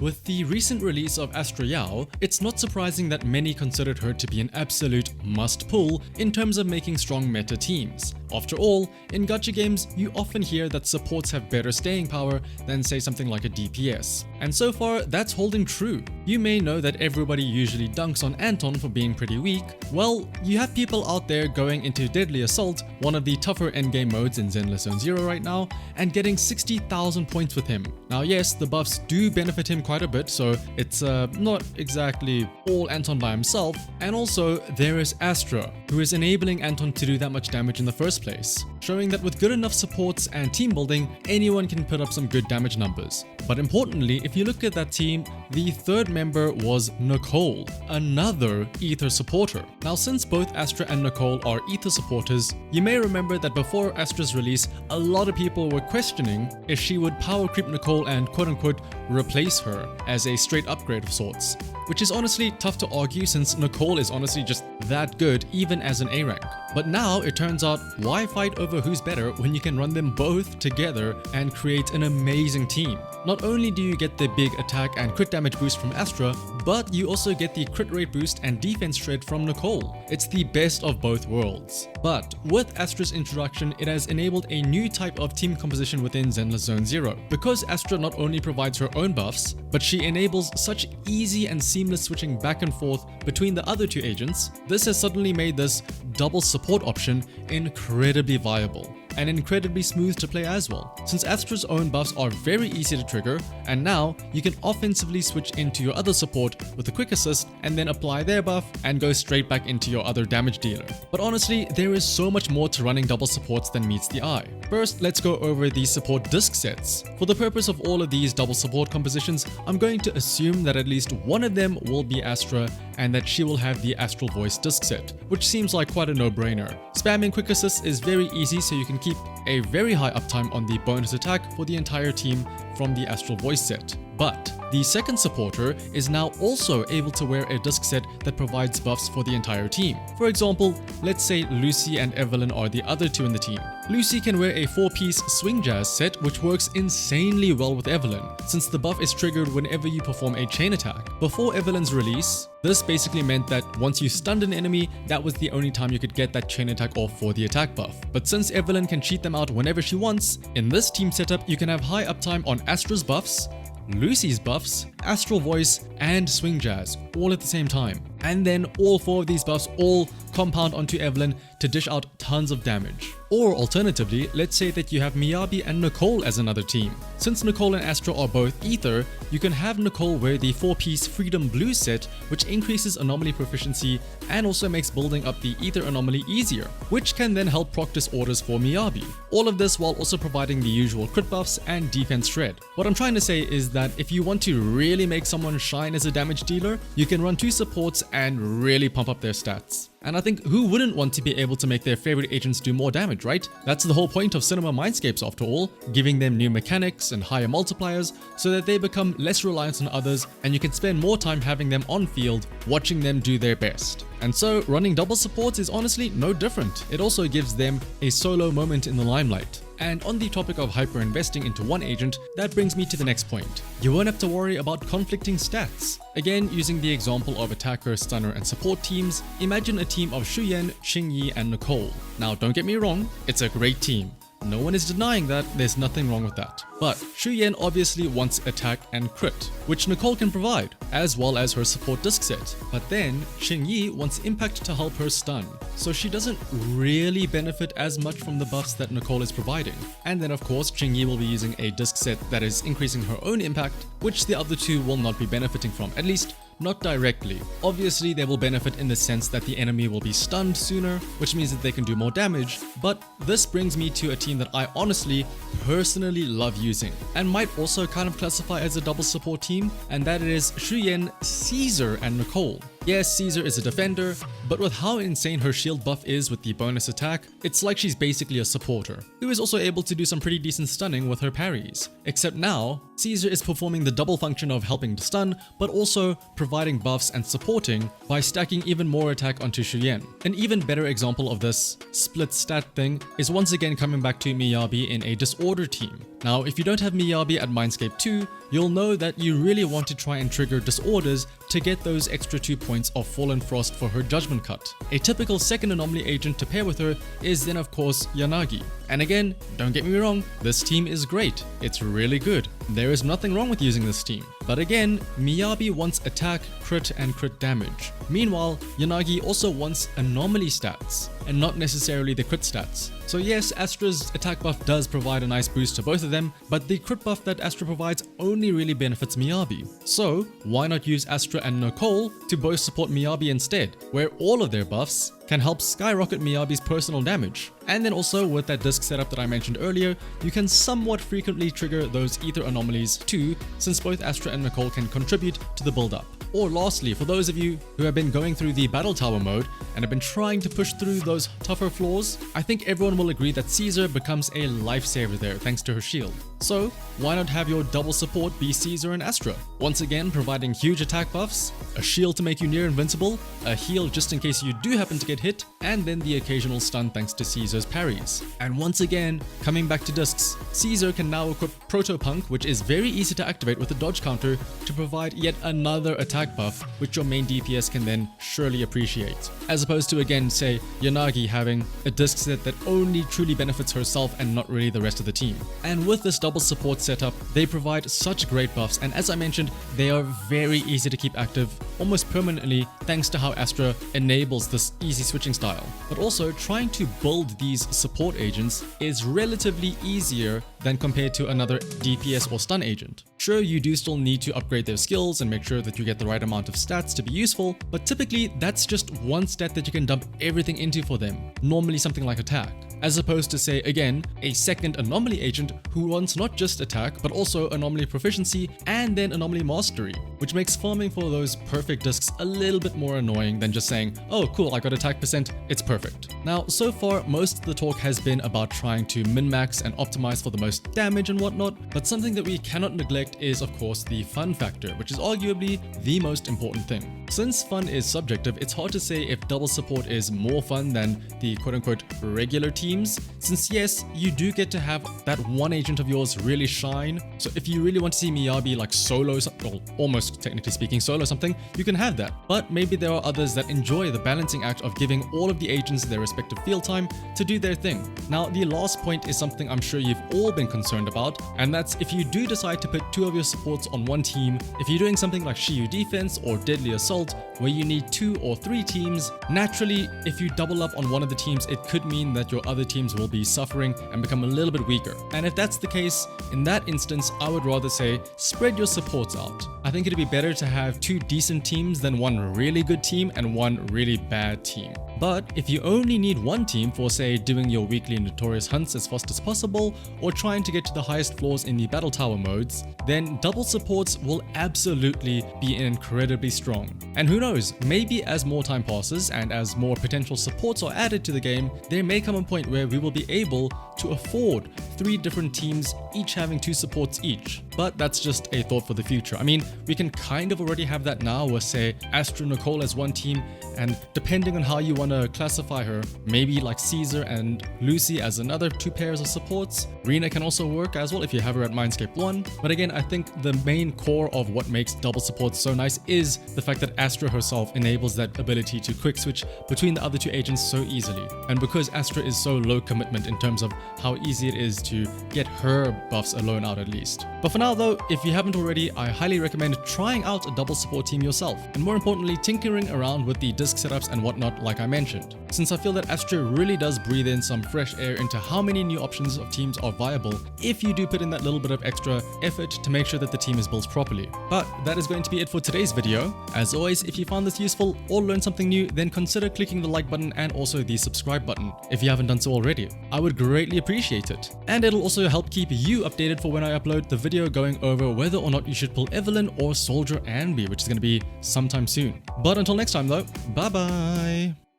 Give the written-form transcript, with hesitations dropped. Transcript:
With the recent release of Astra Yao, it's not surprising that many considered her to be an absolute must-pull in terms of making strong meta teams. After all, in gacha games, you often hear that supports have better staying power than say something like a DPS. And so far, that's holding true. You may know that everybody usually dunks on Anton for being pretty weak. Well, you have people out there going into Deadly Assault, one of the tougher endgame modes in Zenless Zone Zero right now, and getting 60,000 points with him. Now yes, the buffs do benefit him quite a bit, so it's not exactly all Anton by himself. And also, there is Astra, who is enabling Anton to do that much damage in the first place, showing that with good enough supports and team building, anyone can put up some good damage numbers. But importantly, if you look at that team, the third member was Nicole, another Ether supporter. Now since both Astra and Nicole are Ether supporters, you may remember that before Astra's release, a lot of people were questioning if she would power creep Nicole and quote-unquote replace her as a straight upgrade of sorts, which is honestly tough to argue since Nicole is honestly just that good even as an A rank. But now it turns out, why fight over who's better when you can run them both together and create an amazing team? Not only do you get the big attack and crit damage boost from Astra, but you also get the crit rate boost and defense shred from Nicole. It's the best of both worlds. But with Astra's introduction, it has enabled a new type of team composition within Zenless Zone Zero. Because Astra not only provides her own buffs, but she enables such easy and seamless switching back and forth between the other two agents, this has suddenly made this double support option incredibly viable and incredibly smooth to play as well, since Astra's own buffs are very easy to trigger, and now you can offensively switch into your other support with a quick assist and then apply their buff and go straight back into your other damage dealer. But honestly, there is so much more to running double supports than meets the eye. First, let's go over the support disc sets. For the purpose of all of these double support compositions, I'm going to assume that at least one of them will be Astra and that she will have the Astral Voice disc set, which seems like quite a no-brainer. Spamming quick assist is very easy, so you can keep a very high uptime on the bonus attack for the entire team from the Astral Voice set. But the second supporter is now also able to wear a disc set that provides buffs for the entire team. For example, let's say Lucy and Evelyn are the other two in the team. Lucy can wear a 4-piece swing jazz set, which works insanely well with Evelyn, since the buff is triggered whenever you perform a chain attack. Before Evelyn's release, this basically meant that once you stunned an enemy, that was the only time you could get that chain attack off for the attack buff. But since Evelyn can cheat them out whenever she wants, in this team setup you can have high uptime on Astra's buffs, Lucy's buffs, Astral Voice, and Swing Jazz all at the same time. And then all 4 of these buffs all compound onto Evelyn to dish out tons of damage. Or alternatively, let's say that you have Miyabi and Nicole as another team. Since Nicole and Astra are both Ether, you can have Nicole wear the 4-piece Freedom Blue set, which increases anomaly proficiency and also makes building up the Ether anomaly easier, which can then help proc disorders for Miyabi. All of this while also providing the usual crit buffs and defense shred. What I'm trying to say is that if you want to really make someone shine as a damage dealer, you can run 2 supports and really pump up their stats. And I think who wouldn't want to be able to make their favorite agents do more damage, right? That's the whole point of Cinema Mindscapes after all, giving them new mechanics and higher multipliers so that they become less reliant on others and you can spend more time having them on field, watching them do their best. And so running double supports is honestly no different. It also gives them a solo moment in the limelight. And on the topic of hyper investing into one agent, that brings me to the next point. You won't have to worry about conflicting stats. Again, using the example of attacker, stunner, and support teams, imagine a team of Shuyen, Xingyi, and Nicole. Now don't get me wrong, it's a great team. No one is denying that, there's nothing wrong with that. But Shuyen obviously wants attack and crit, which Nicole can provide, as well as her support disc set. But then, Xingyi wants impact to help her stun, so she doesn't really benefit as much from the buffs that Nicole is providing. And then of course, Xingyi will be using a disc set that is increasing her own impact, which the other two will not be benefiting from, at least not directly. Obviously, they will benefit in the sense that the enemy will be stunned sooner, which means that they can do more damage, but this brings me to a team that I honestly, personally love using, and might also kind of classify as a double support team, and that is Shuyen, Caesar, and Nicole. Yes, Caesar is a defender, but with how insane her shield buff is with the bonus attack, it's like she's basically a supporter, who is also able to do some pretty decent stunning with her parries. Except now, Caesar is performing the double function of helping to stun, but also providing buffs and supporting by stacking even more attack onto Shuyen. An even better example of this split stat thing is once again coming back to Miyabi in a disorder team. Now, if you don't have Miyabi at Mindscape 2, you'll know that you really want to try and trigger Disorders to get those extra 2 points of Fallen Frost for her Judgment Cut. A typical second anomaly agent to pair with her is then of course Yanagi. And again, don't get me wrong, this team is great. It's really good. There is nothing wrong with using this team. But again, Miyabi wants attack, crit, and crit damage. Meanwhile, Yanagi also wants anomaly stats, and not necessarily the crit stats. So yes, Astra's attack buff does provide a nice boost to both of them, but the crit buff that Astra provides only really benefits Miyabi. So why not use Astra and Nicole to both support Miyabi instead, where all of their buffs can help skyrocket Miyabi's personal damage. And then also with that disc setup that I mentioned earlier, you can somewhat frequently trigger those ether anomalies too, since both Astra and Nicole can contribute to the build up. Or lastly, for those of you who have been going through the Battle Tower mode and have been trying to push through those tougher floors, I think everyone will agree that Caesar becomes a lifesaver there thanks to her shield. So why not have your double support be Caesar and Astra? Once again providing huge attack buffs, a shield to make you near invincible, a heal just in case you do happen to get hit, and then the occasional stun thanks to Caesar's parries. And once again, coming back to discs, Caesar can now equip Protopunk, which is very easy to activate with a dodge counter to provide yet another attack buff, which your main DPS can then surely appreciate. As opposed to again, say, Yanagi having a disc set that only truly benefits herself and not really the rest of the team. And with this double support setup, they provide such great buffs, and as I mentioned, they are very easy to keep active almost permanently thanks to how Astra enables this easy switching style. But also, trying to build these support agents is relatively easier than compared to another DPS or stun agent. Sure, you do still need to upgrade their skills and make sure that you get the right amount of stats to be useful, but typically that's just one stat that you can dump everything into for them, normally something like attack. As opposed to, say, again, a second anomaly agent who wants not just attack, but also anomaly proficiency and then anomaly mastery, which makes farming for those perfect discs a little bit more annoying than just saying, oh cool, I got attack percent, it's perfect. Now, so far, most of the talk has been about trying to min-max and optimize for the most damage and whatnot, but something that we cannot neglect is, of course, the fun factor, which is arguably the most important thing. Since fun is subjective, it's hard to say if double support is more fun than the quote-unquote regular teams, since yes, you do get to have that one agent of yours really shine. So if you really want to see Miyabi like solo, well, almost technically speaking solo something, you can have that. But maybe there are others that enjoy the balancing act of giving all of the agents their respective field time to do their thing. Now, the last point is something I'm sure you've all been concerned about, and that's if you do decide to put two of your supports on one team, if you're doing something like Shiyu Defense or Deadly Assault, where you need 2 or 3 teams, naturally, if you double up on one of the teams, it could mean that your other teams will be suffering and become a little bit weaker. And if that's the case, in that instance, I would rather say spread your supports out. I think it'd be better to have 2 decent teams than one really good team and one really bad team. But if you only need one team for, say, doing your weekly notorious hunts as fast as possible, or trying to get to the highest floors in the Battle Tower modes, then double supports will absolutely be incredibly strong. And who knows, maybe as more time passes and as more potential supports are added to the game, there may come a point where we will be able to afford 3 different teams, each having 2 supports each. But that's just a thought for the future. I mean, we can kind of already have that now with, say, Astra Nicole as one team, and depending on how you want to classify her, maybe like Caesar and Lucy as another 2 pairs of supports. Rina can also work as well if you have her at Mindscape 1. But again, I think the main core of what makes double supports so nice is the fact that Astra herself enables that ability to quick switch between the other 2 agents so easily. And because Astra is so low commitment in terms of how easy it is to get her buffs alone out at least. But for now though, if you haven't already, I highly recommend trying out a double support team yourself, and more importantly, tinkering around with the disc setups and whatnot like I mentioned, since I feel that Astra really does breathe in some fresh air into how many new options of teams are viable if you do put in that little bit of extra effort to make sure that the team is built properly. But that is going to be it for today's video. As always, if you found this useful or learned something new, then consider clicking the like button and also the subscribe button if you haven't done so already. I would greatly appreciate it. And it'll also help keep you updated for when I upload the video going over whether or not you should pull Evelyn or Soldier Anby, which is going to be sometime soon. But until next time though, bye bye!